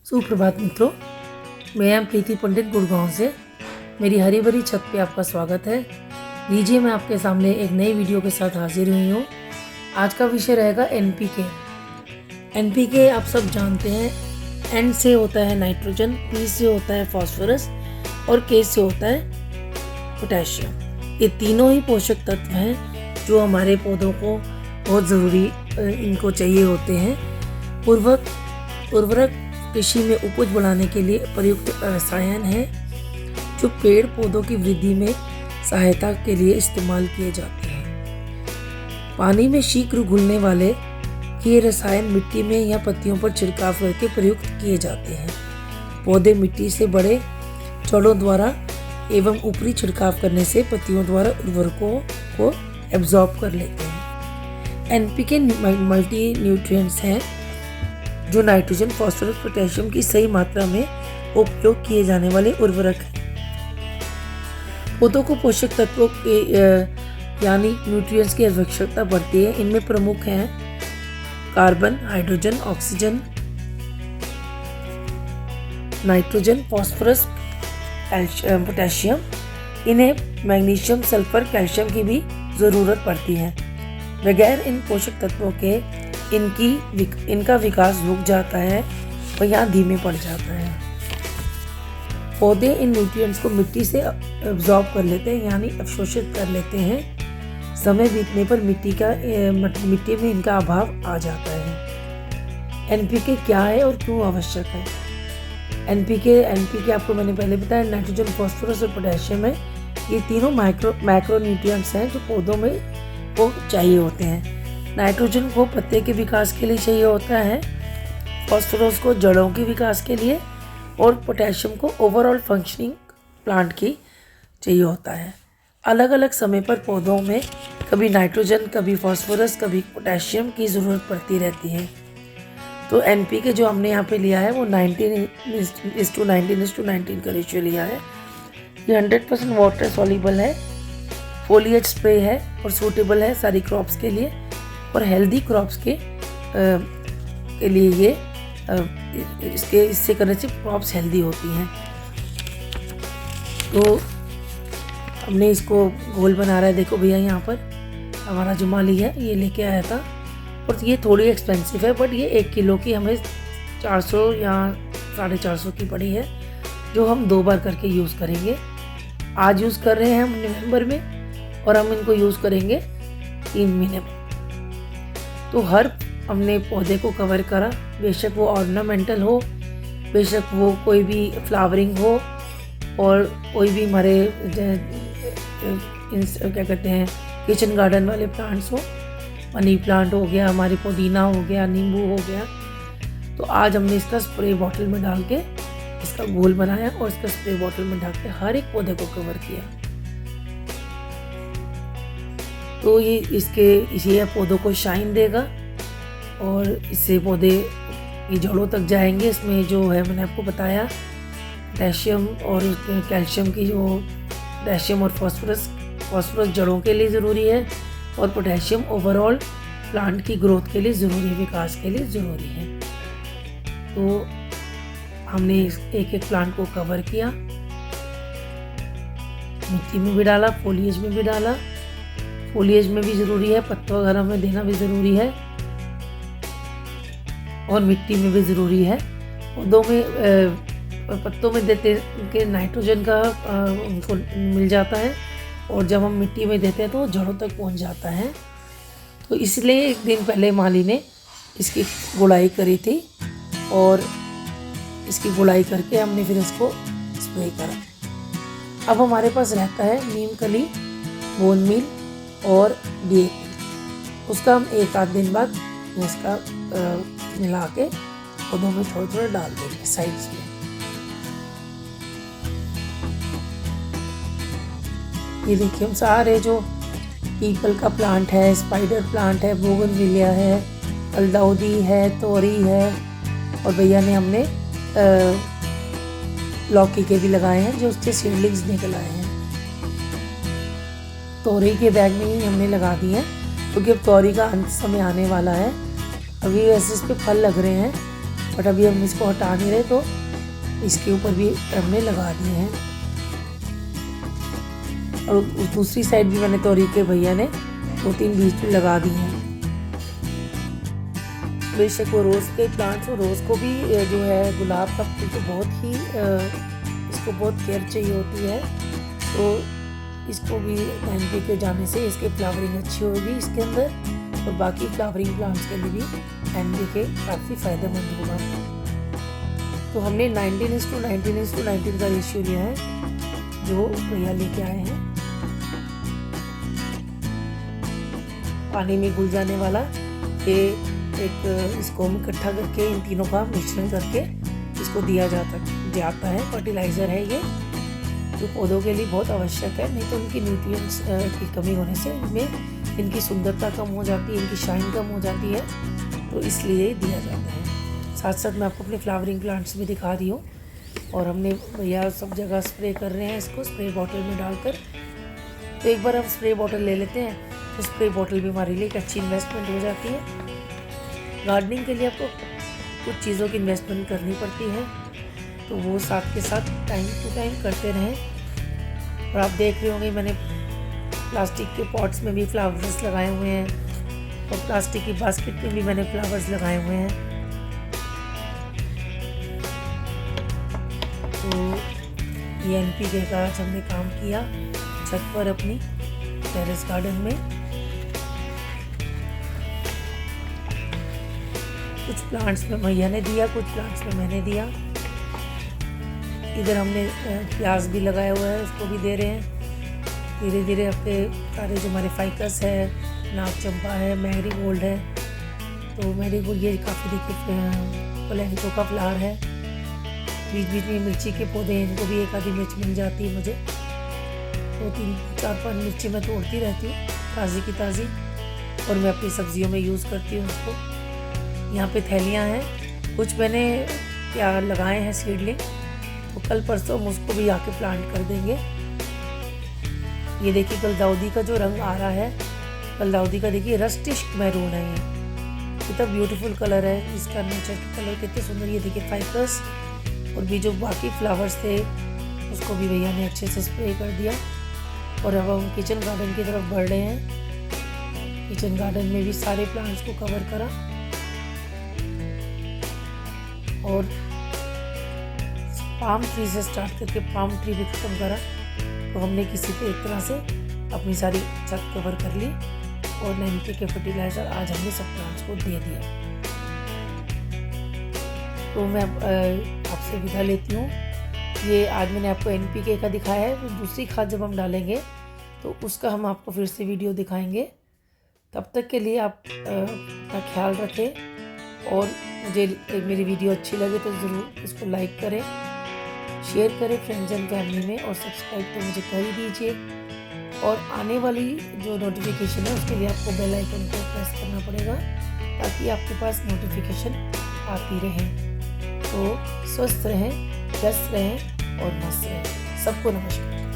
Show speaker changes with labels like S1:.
S1: सुप्रभात मित्रों, मैं एम प्रीति पंडित गुड़गांव से। मेरी हरी भरी छत पे आपका स्वागत है। लीजिए, मैं आपके सामने एक नई वीडियो के साथ हाजिर हुई हूँ। आज का विषय रहेगा एनपीके। एनपीके आप सब जानते हैं, एन से होता है नाइट्रोजन, पी से होता है फास्फोरस और के से होता है पोटेशियम। ये तीनों ही पोषक तत्व हैं जो हमारे पौधों को बहुत ज़रूरी इनको चाहिए होते हैं। उर्वरक कृषि में उपज बढ़ाने के लिए प्रयुक्त रसायन है जो पेड़ पौधों की वृद्धि में सहायता के लिए इस्तेमाल किए जाते हैं। पानी में शीघ्र घुलने वाले ये रसायन मिट्टी में या पत्तियों पर छिड़काव करके प्रयुक्त किए जाते हैं। पौधे मिट्टी से बड़े जड़ों द्वारा एवं ऊपरी छिड़काव करने से पत्तियों द्वारा उर्वरकों को एब्जॉर्ब कर लेते हैं। एनपीके मल्टी न्यूट्रिएंट्स हैं जो नाइट्रोजन, फास्फोरस, पोटेशियम की सही मात्रा में उपयोग किए जाने वाले उर्वरक हैं। पौधों को पोषक तत्वों के यानी न्यूट्रिएंट्स की आवश्यकता पड़ती है। इनमें प्रमुख हैं carbon, hydrogen, oxygen, nitrogen, phosphorus, potassium. इन्हें मैग्नीशियम, सल्फर, कैल्शियम की भी ज़रूरत पड़ती है। बगैर इन पोषक तत्वों के इनका विकास रुक जाता है और यहाँ धीमे पड़ जाता है। पौधे इन न्यूट्रिएंट्स को मिट्टी से एब्जॉर्ब कर लेते हैं यानी अवशोषित कर लेते हैं। समय बीतने पर मिट्टी में इनका अभाव आ जाता है। एनपीके क्या है और क्यों आवश्यक है? एनपीके आपको मैंने पहले बताया, नाइट्रोजन, फास्फोरस और पोटेशियम है। ये तीनों मैक्रो न्यूट्रिएंट्स हैं जो पौधों में को चाहिए होते हैं। नाइट्रोजन को पत्ते के विकास के लिए चाहिए होता है, फास्फोरस को जड़ों के विकास के लिए और पोटेशियम को ओवरऑल फंक्शनिंग प्लांट की चाहिए होता है। अलग अलग समय पर पौधों में कभी नाइट्रोजन, कभी फास्फोरस, कभी पोटेशियम की ज़रूरत पड़ती रहती है। तो एनपीके जो हमने यहाँ पे लिया है वो 19:19 का रेशियो लिया है। ये 100% वाटर सॉल्युबल है, फोलिएज स्प्रे है और सूटेबल है सारी क्रॉप्स के लिए और हेल्दी क्रॉप्स के लिए ये इससे करने से क्रॉप्स हेल्दी होती हैं। तो हमने इसको घोल बना रहा है। देखो भैया, यहाँ पर हमारा जो माली है ये लेके आया था और ये थोड़ी एक्सपेंसिव है, बट ये 1 किलो की हमें 400 या 450 की पड़ी है, जो हम 2 बार करके यूज़ करेंगे। आज यूज़ कर रहे हैं हम नवंबर में और हम इनको यूज़ करेंगे 3 महीने में। तो हर हमने पौधे को कवर करा, बेशक वो ऑर्नामेंटल हो, बेशक वो कोई भी फ्लावरिंग हो और कोई भी हमारे क्या कहते हैं किचन गार्डन वाले प्लांट्स हो। मनी प्लांट हो गया, हमारी पुदीना हो गया, नींबू हो गया। तो आज हमने इसका स्प्रे बॉटल में डाल के इसका घोल बनाया और इसका स्प्रे बॉटल में डाल के हर एक पौधे को कवर किया। तो ये पौधों को शाइन देगा और इससे पौधे ये जड़ों तक जाएंगे। इसमें जो है मैंने आपको बताया, पोटेशियम और कैल्शियम की जो पोटेशियम और फास्फोरस जड़ों के लिए ज़रूरी है और पोटेशियम ओवरऑल प्लांट की ग्रोथ के लिए ज़रूरी है, विकास के लिए ज़रूरी है। तो हमने एक एक प्लांट को कवर किया, मिट्टी में भी डाला, फोलिएज में भी डाला। फोलिएज में भी ज़रूरी है, पत्तों वगैरह में देना भी ज़रूरी है और मिट्टी में भी ज़रूरी है। पौधों में पत्तों में देते के नाइट्रोजन का उनको मिल जाता है और जब हम मिट्टी में देते हैं तो वो जड़ों तक पहुंच जाता है। तो इसलिए एक दिन पहले माली ने इसकी गुड़ाई करी थी और इसकी गुड़ाई करके हमने फिर इसको स्प्रे करा। अब हमारे पास रहता है नीम कली, बोन मील और डीएपी। उसका हम 1 आध दिन बाद इसका मिला के पौधों में थोड़ा थोड़ा डाल देंगे साइड्स में। ये देखिए, हम सारे जो पीपल का प्लांट है, स्पाइडर प्लांट है, बोगनविलिया है, गुलदाउदी है, तोरी है और भैया ने हमने लौकी के भी लगाए हैं जो उसके सीडलिंग्स निकल आए हैं। तोरी के बैग में ही हमने लगा दिए हैं क्योंकि अब तोरी का अंत समय आने वाला है। अभी वैसे इस पे फल लग रहे हैं बट अभी हम इसको हटा नहीं रहे, तो इसके ऊपर भी हमने लगा दिए हैं। और दूसरी साइड भी मैंने तोरी के भैया ने 2-3 बीज भी लगा दिए हैं। बेशक वो रोज़ के प्लांट्स, और रोज़ को भी जो है गुलाब का फूल तो बहुत ही इसको बहुत केयर चाहिए होती है, तो इसको भी एनपीके के जाने से इसके फ्लावरिंग अच्छी होगी इसके अंदर, और बाकी फ्लावरिंग प्लांट्स के लिए भी एनपीके काफ़ी फ़ायदेमंद होगा। तो हमने 19:19:19 का रेशियो लिया है जो भैया लेके आए हैं। पानी में घुल जाने वाला ये एक इसको हम इकट्ठा करके इन तीनों का मिश्रण करके इसको दिया जाता है। फर्टिलाइज़र है ये, जो पौधों के लिए बहुत आवश्यक है, नहीं तो उनकी न्यूट्रिएंट्स की कमी होने से इनमें इनकी सुंदरता कम हो जाती है, इनकी शाइन कम हो जाती है, तो इसलिए दिया जाता है। साथ साथ मैं आपको अपने फ्लावरिंग प्लांट्स भी दिखा रही हूँ। और हमने भैया सब जगह स्प्रे कर रहे हैं इसको स्प्रे बॉटल में डालकर। तो एक बार हम स्प्रे बॉटल ले लेते हैं, तो स्प्रे बॉटल भी हमारे लिए एक अच्छी इन्वेस्टमेंट हो जाती है। गार्डनिंग के लिए आपको कुछ चीज़ों की इन्वेस्टमेंट करनी पड़ती है, तो वो साथ के साथ टाइम टू टाइम करते रहें। और आप देख रहे होंगे मैंने प्लास्टिक के पॉट्स में भी फ्लावर्स लगाए हुए हैं, और प्लास्टिक की बास्केट में भी मैंने फ्लावर्स लगाए हुए हैं। तो ये एनपीके का आज हमने काम किया छत पर अपनी टेरेस गार्डन में। कुछ प्लांट्स में भैया ने दिया, कुछ प्लांट्स में मैंने दिया। इधर हमने प्याज भी लगाया हुआ है, उसको भी दे रहे हैं। धीरे धीरे अपने सारे जो हमारे फाइकस है, नाग चंपा है, मैरीगोल्ड है, तो मैरीगोल्ड ये काफ़ी देखिए प्लेंटो का फ्लावर है। बीच बीच में मिर्ची के पौधे हैं, इनको भी एक आधी मिर्च मिल जाती है मुझे, 2-3-4-5 मिर्ची मैं तोड़ती रहती हूँ ताज़ी की ताज़ी, और मैं अपनी सब्जियों में यूज़ करती हूँ उसको। यहाँ पे थैलियाँ हैं, कुछ मैंने क्या लगाए हैं सीडलिंग, तो कल परसों हम उसको भी आके प्लांट कर देंगे। ये देखिए गुलदाउदी का जो रंग आ रहा है, गुलदाउदी का देखिए रस्टिश मैरून है, ये कितना ब्यूटीफुल कलर है इसका, नेचर का कलर कितने सुंदर। ये देखिए फाइकस, और भी जो बाकी फ्लावर्स थे उसको भी भैया ने अच्छे से स्प्रे कर दिया। और अब हम किचन गार्डन की तरफ बढ़ रहे हैं। किचन गार्डन में भी सारे प्लांट्स को कवर करा, और पाम ट्री से स्टार्ट करके पाम ट्री भी खत्म करा। तो हमने किसी पे एक तरह से अपनी सारी छत कवर कर ली, और एनपीके फर्टिलाइज़र आज हमने सब प्लांट्स को दे दिया। तो मैं आपसे विदा लेती हूँ। ये आज मैंने आपको एनपीके का दिखाया है, तो दूसरी खाद जब हम डालेंगे तो उसका हम आपको फिर से वीडियो दिखाएंगे। तब तक के लिए आप अपना ख्याल रखें, और मुझे मेरी वीडियो अच्छी लगे तो ज़रूर इसको लाइक करें, शेयर करें फ्रेंड्स एंड फैमिली में, और सब्सक्राइब तो मुझे कर ही दीजिए। और आने वाली जो नोटिफिकेशन है उसके लिए आपको बेल आइकन को प्रेस करना पड़ेगा, ताकि आपके पास नोटिफिकेशन आती रहे। तो स्वस्थ रहें, व्यस्त रहें और मस्त रहें। सबको नमस्कार।